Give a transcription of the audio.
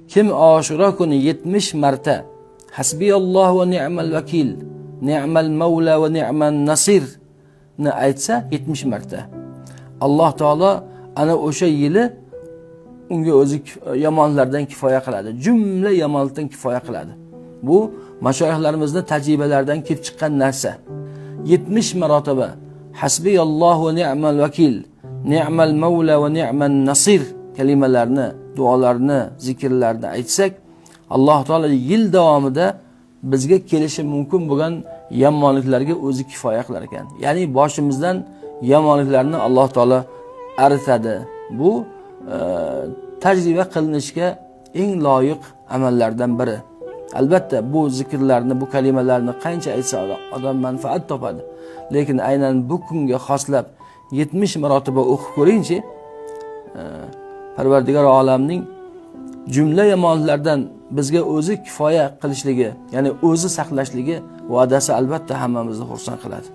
Kim Oshura kuni 70 marta Hasbiyallohu va ni'mal vakil, ni'mal mavla va ni'man nasir ni aytsa 70 marta, Alloh taolo ana o'sha yili unga o'zi yomonlardan kifoya qiladi. Jumla yomonlikdan kifoya qiladi. Bu mashoyixlarimizning tajribalaridan kelib chiqqan narsa. 70 marotaba Hasbiyallohu va ni'mal vakil, ni'mal mavla va ni'man nasir kalimalarni, duolarni, zikrlarni aytsak, Alloh taolo yil davomida bizga kelishi mumkin bo'lgan yomonliklarga o'zi kifoya qilar ekan. Ya'ni boshimizdan yomonliklarni Alloh taolo aritadi. Bu tajriba qilinishga eng loyiq amallardan biri. Albatta bu zikrlarni, bu kalimalarni qancha aytsa odam manfaat topadi. Lekin aynan bu kunga xoslab 70 marotaba o'qib ko'ringchi, Parvardigor olamning jumla yomonlardan bizga o'zi kifoya qilishligi, ya'ni o'zi saqlashligi va'dasi albatta hammamizni xursand qiladi.